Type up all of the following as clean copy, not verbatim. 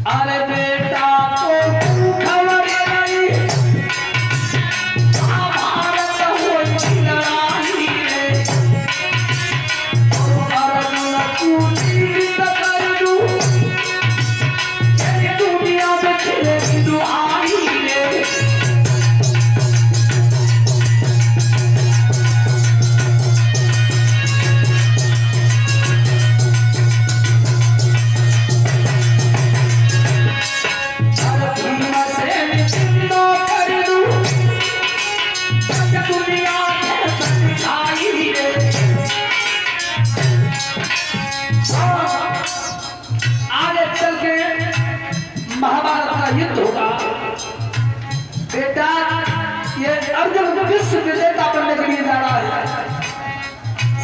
अरे बेटा को खबर नहीं भारत होई लड़ाई रे अर्जुन कूदीत करलू ये दुनिया में तेरे दुआई रे महाभारत का युद्ध होगा बेटा। ये अर्जुन विश्व विजेता बनने के लिए जा रहा है।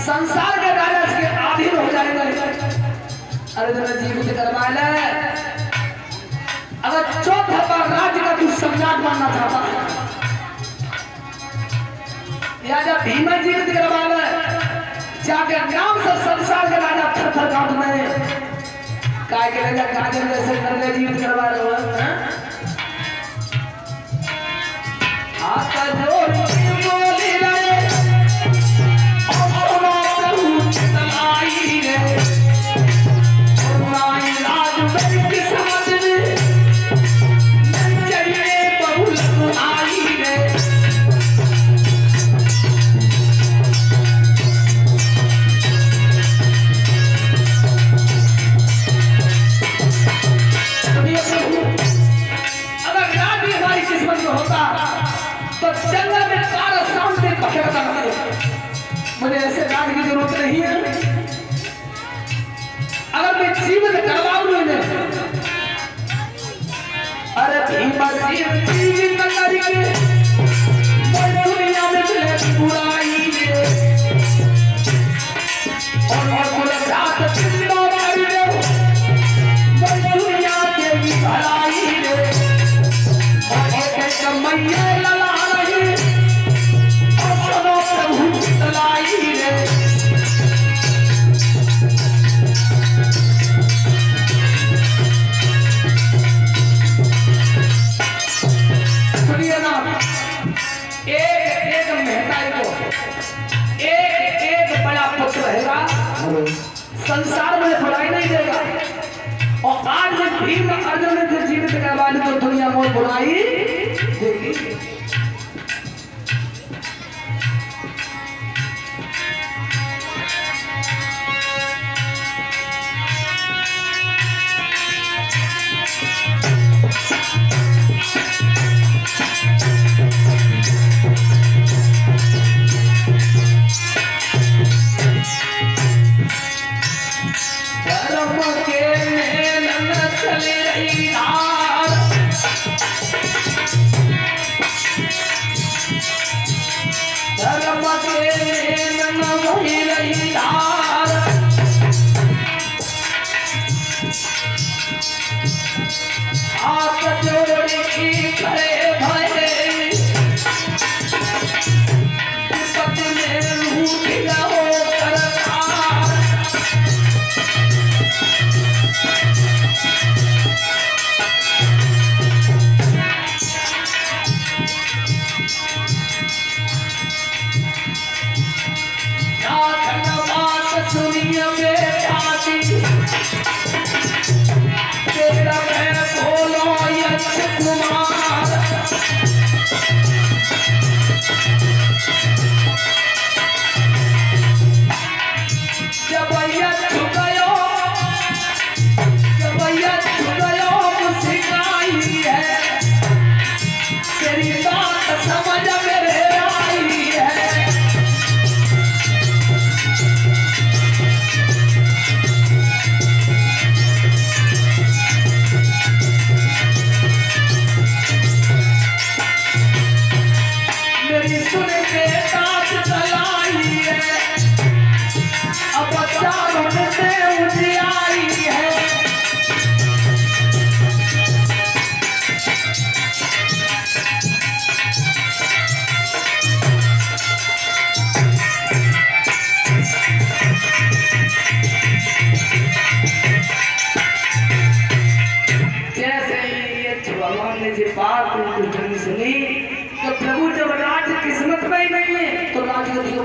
संसार के राजा इसके अधीन हो जाएंगे। अर्जुन जीवित करवा ले। अगर चौथा बार राज्य का तू सम्राट बनना चाहता है या जब भीमा जीवित करवा ले जाके नाम से संसार के राजा थर थर कांप रहे काय के राजा काजल जैसे नरले जीवित करवा रहे हो। हाथ जोड़ के बोली रे और बहुत तलाई रे और राज में की समझ में चले बहुत आई रे तो जंगल में सारा शाम से पकड़ता है। मुझे ऐसे राज की जरूरत नहीं है। अगर मैं जीवन करवाऊं इन्हें अरे भीमा जीवन करके दुनिया में चले बुराई और पूरा साथ जिंदा मारी दुनिया के भलाई मैया लला रही और सुनो प्रभु तलाई रे सुनिए ना एक महताई को एक बड़ा पुत्र रहेगा संसार में बुराई नहीं देगा। और आज में भीम अर्जुन से जीवित करवा ली तो दुनिया में बुराई देगी।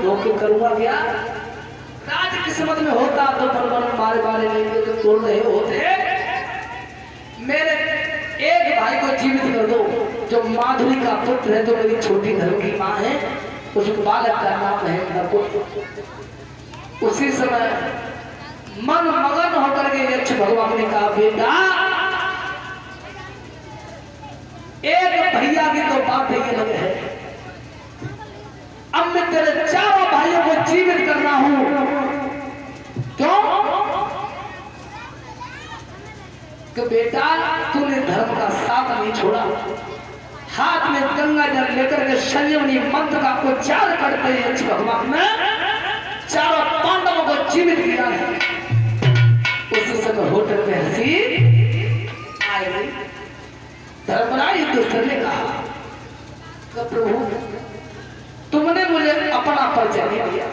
होके करूंगा क्या? राज किस्मत में होता तो बरबर मारे मारे लेंगे तो तोड़ रहे होते। मेरे एक भाई को जीवित कर दो जो माधुरी का पुत्र है, जो मेरी छोटी धर्म की माँ है, उस बालक का नाम है नकुल। उसी समय मन मगन होकर के यक्ष भगवान ने कहा, बेटा एक भैया की तो बात ही अलग है, अब मैं तेरे चारों भाइयों को जीवित करना हूं। क्यों? कि बेटा तूने धर्म का साथ नहीं छोड़ा। हाथ में गंगा जल लेकर के संयमनी मंत्र का उच्चार करते यक्ष भगवान ने चारों पांडवों को जीवित किया है। उसी समय होटल में हंसी आए गई। धर्मराज युधिष्ठिर ने कहा, प्रभु तुमने मुझे अपना परिचय नहीं दिया,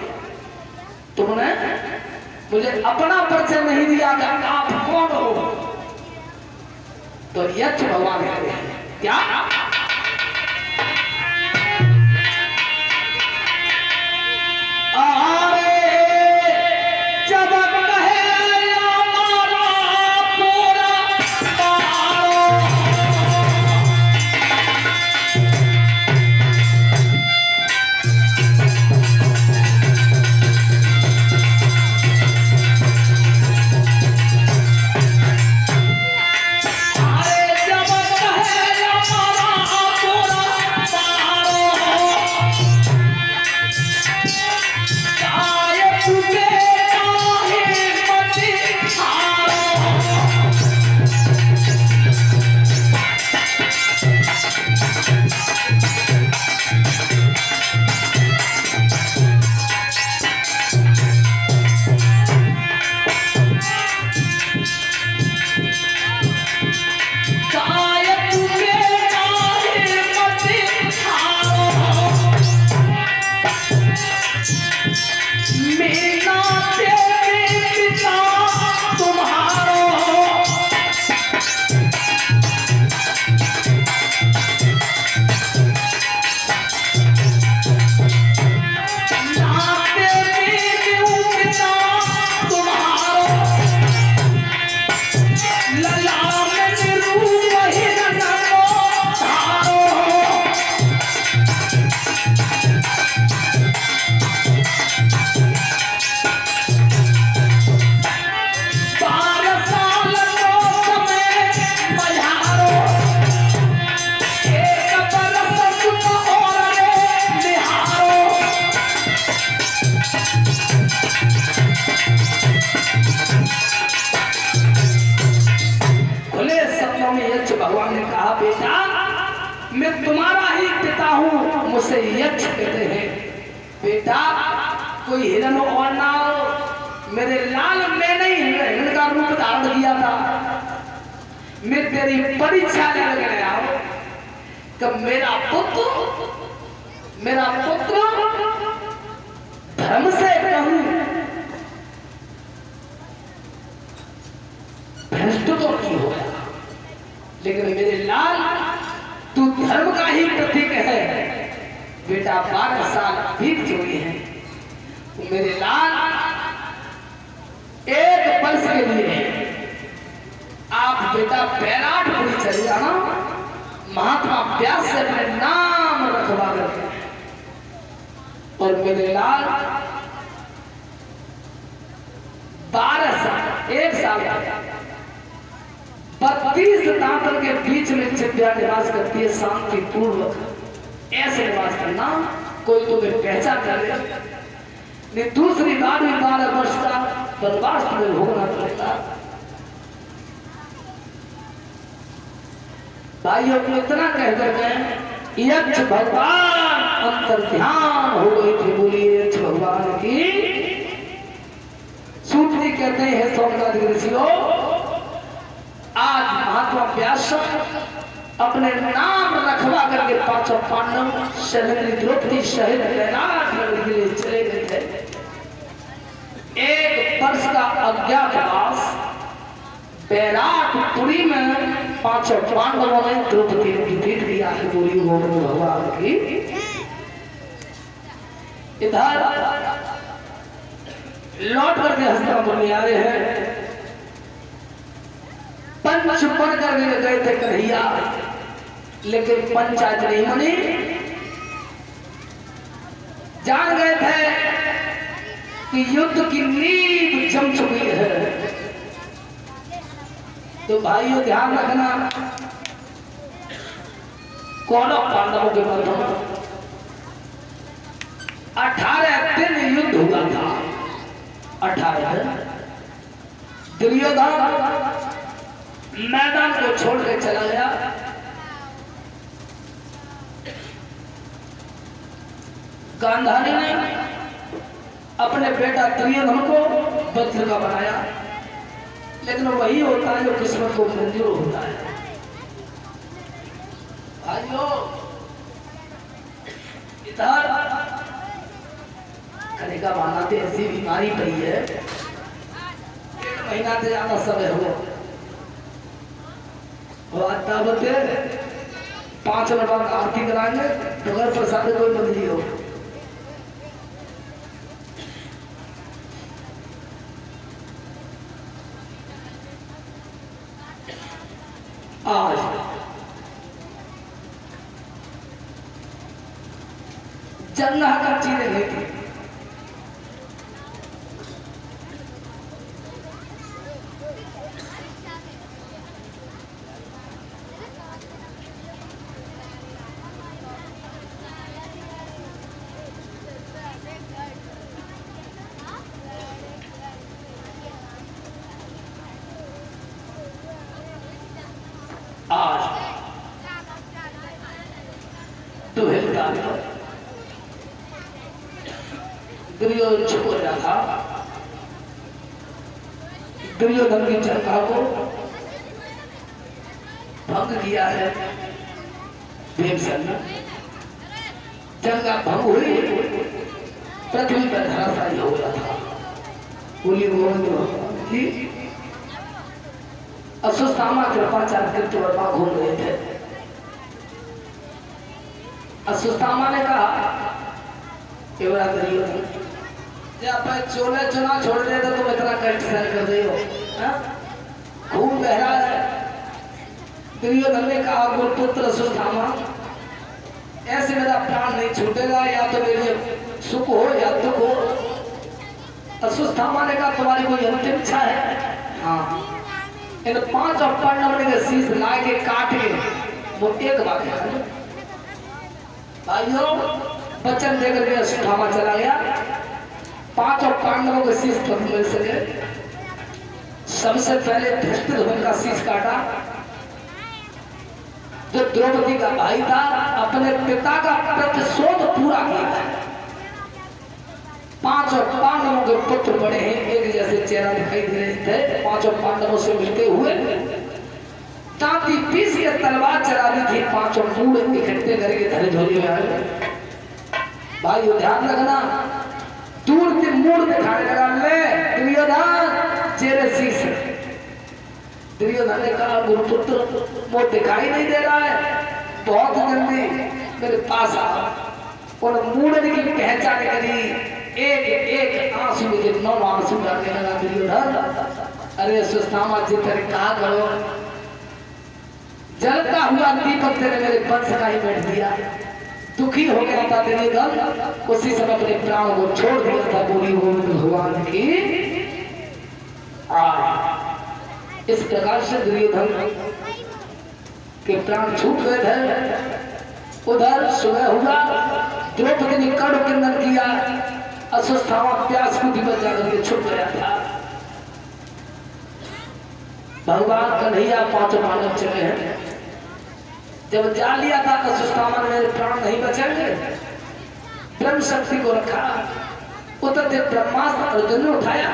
तुमने मुझे अपना परिचय नहीं दिया कि आप कौन हो। तो यक्ष भगवान कहते हैं क्या? भगवान ने कहा, बेटा मैं तुम्हारा ही पिता हूं, मुझसे यक्ष कहते हैं। बेटा कोई हिरण और ना हो, मेरे लाल मैंने ही हिरण का रूप धारण किया था। मैं तेरी परीक्षा लेने गया हूं कि मेरा पुत्र धर्म से कहूं भ्रष्ट तो नहीं हो गया, लेकिन मेरे लाल तू धर्म का ही प्रतीक है। बेटा 12 साल बीत चुके हैं, मेरे लाल एक वर्ष के लिए आप बेटा बैराटपुरी चले जाना, महात्मा व्यास से अपने नाम रखवा करके। और मेरे लाल 12 साल 1 साल 32 दांतों के बीच में चिड़िया निवास करती है, शांति पूर्वक ऐसे निवास करना कोई तुम्हें पहचान करे नहीं। दूसरी बार भी 12 वर्ष का वनवास तुम्हें भोगना पड़ेगा। भाइयों को इतना कहकर गए, यक्ष भगवान अंतर ध्यान हो गई थी। बोलिए यक्ष भगवान की। सूत जी कहते हैं, सोमनाथ ऋषियों आज महात्मा व्यास अपने नाम रखवा करके 5 पांडव सहेली द्रौपदी सहित बैराट नगर के लिए चले गए थे। 1 वर्ष का अज्ञातवास बैराटपुरी में 5 पांडवों ने द्रौपदी की पीठ दिया है। बोली गोविंद भगवान की। इधर लौट करके हस्तिनापुर में आ रहे हैं। पंच बन कर गए थे कन्हैया, लेकिन पंचायत नहीं बनी। जान गए थे कि युद्ध की नींव जम चुकी है। तो भाइयों ध्यान रखना, कौरव पांडवों के मध्य 18 दिन युद्ध हुआ था। 18 दिन दुर्योधन मैदान को छोड़ के चला गया। गांधारी ने अपने बेटा दुर्योधन को वज्र का बनाया, लेकिन वही होता है जो किस्मत को मंजूर होता है। भाइयों इधर कनिका माना तो ऐसी बीमारी पड़ी है, 1 महीना से ज्यादा समय हो। बते 5 मिनट बाद आरती कराएंगे, बगैर प्रसाद कोई बंद नहीं हो। आज जंगा का चीजें नहीं थी। आज दुर्योधन छुप गया था। दुर्योधन की चर्चा को भंग किया है भीमसेन ने। जंगा भंग हुई, पृथ्वी पर धराशायी हो गया था। बोली गोविंद अश्वत्थामा कृपाचार्य कृतवर्मा घूम रहे थे। अश्वत्थामा ने कहा कि बड़ा दुर्योधन जब चोले चुना छोड़ दे तो तुम इतना कष्ट सहन कर रहे हो, खून बह रहा है। दुर्योधन ने कहा गुरुपुत्र अश्वत्थामा, ऐसे मेरा प्राण नहीं छूटेगा, या तो मेरे सुख हो या दुख हो। अश्वत्थामा ने कहा तुम्हारी कोई अंतिम इच्छा है? हाँ। इन 5 पांडवों के शीश ला के काट के वो एक बात है। भाइयों वचन देकर के अश्वत्थामा चला गया। 5 पांडवों के शीश तक मिल सके। सबसे पहले धृष्टद्युम्न का शीश काटा, जो द्रौपदी का भाई था, अपने पिता का प्रतिशोध पूरा किया। 5 पांडवों के पुत्र बड़े हैं, एक जैसे चेहरा दिखाई दे रहे थे। 5 पांडवों से मिलते हुए तांती पीस के तलवार चला दी थी। 5 मूड इकट्ठे करके धरे झोली में आए। भाई ध्यान रखना, दूर के मूड दिखाने लगा, ले दुर्योधन चेहरे शीश। दुर्योधन ने कहा गुरुपुत्र वो दिखाई नहीं दे रहा है, बहुत जल्दी मेरे पास आ। और मूड की पहचान करी, एक एक आंसू मुझे 9 आंसू डालने लगा दुर्योधन। अरे अश्वत्थामा जी तेरे कहा करो, जलता हुआ दीपक तेरे मेरे वंश का ही बैठ दिया। दुखी हो गया था दुर्योधन, उसी समय अपने प्राण को छोड़ दिया था। बोली गोविंद भगवान की। इस प्रकार से दुर्योधन के प्राण छूट गए थे। उधर सुबह हुआ, द्रौपदी ने कड़ किन्नर किया। अश्वत्थामा प्यास को भी बचा करके छुप गया था। भगवान कन्हैया 5 पांडव चले हैं। जब जान लिया था अश्वत्थामा ने मेरे प्राण नहीं बचेंगे, ब्रह्म शक्ति को रखा, उतरते ब्रह्मास्त्र अर्जुन ने उठाया।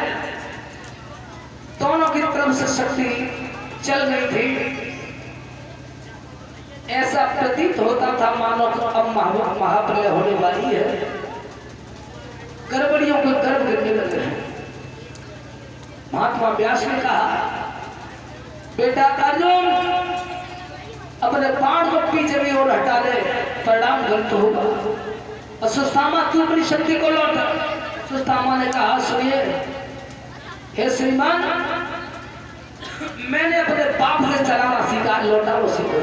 दोनों की तरफ से शक्ति चल गई थी। ऐसा प्रतीत होता था मानो अब महाप्रलय होने वाली है। गड़बड़ियों को गर्भ करने लगे। महात्मा व्यास ने कहा बेटा अर्जुन अपने बाण को पीछे भी और हटा ले, परिणाम गलत होगा। सुस्थामा तू अपनी शक्ति को लौट। सुस्थामा ने कहा सुनिए हे श्रीमान, मैंने अपने बाप से चलाना सीखा, लौटा उसी को।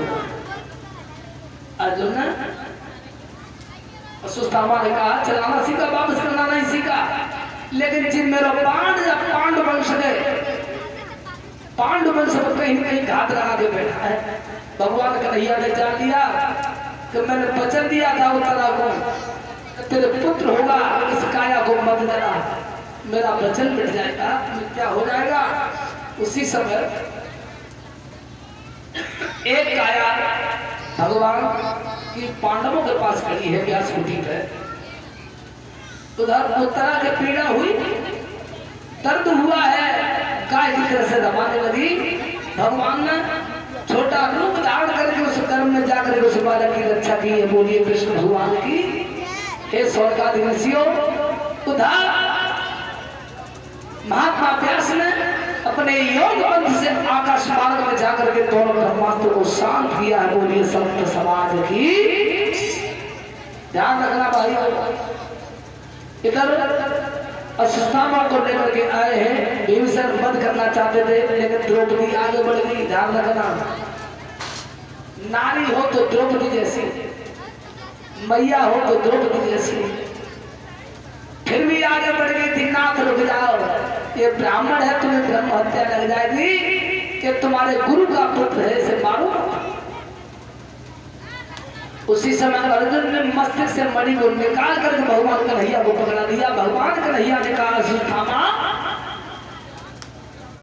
अर्जुन ने सुस्थामा ने कहा चलाना सीखा, वापस करना नहीं सीखा, लेकिन जिन मेरा पांडु वंश पर कहीं न कहीं घात लगा के बैठा है। भगवान कन्हैया ने जान लिया कि मैंने वचन दिया था उत्तरा को तेरे पुत्र होगा, इस काया को मत देना, मेरा वचन मिट जाएगा, क्या हो जाएगा। उसी समय एक काया भगवान की पांडवों के पास खड़ी है व्यास कुटी पे। उधर उत्तरा के पीड़ा हुई, दर्द हुआ है, गाय की तरह से दबाने लगी। भगवान ने छोटा रूप धारण करके उस कर्म में जाकर उस बालक की रक्षा की है। बोलिए कृष्ण भगवान की। हे स्वर्गाधिवासियों, उधर महात्मा व्यास ने अपने योग बंध से आकाश मार्ग में जाकर के दोनों ब्रह्मास्त्र को शांत किया है। बोलिए संत समाज की। ध्यान रखना भाई, इधर सुस्थामा को लेकर के आए हैं, भीमसेन वध करना चाहते थे, लेकिन द्रौपदी आगे बढ़ गई। ध्यान रखना, नारी हो तो द्रौपदी जैसी, मैया हो तो द्रौपदी जैसी, फिर भी आगे बढ़ गई थी। नाथ रुक जाओ, ये ब्राह्मण है, तुम्हें ब्रह्म हत्या लग जाएगी, ये तुम्हारे गुरु का पुत्र है, इसे मारो। उसी समय अर्जुन ने मस्तिष्क से मणि को निकाल करके भगवान कन्हैया को पकड़ा दिया। भगवान कन्हैया ने कहा सुस्थामा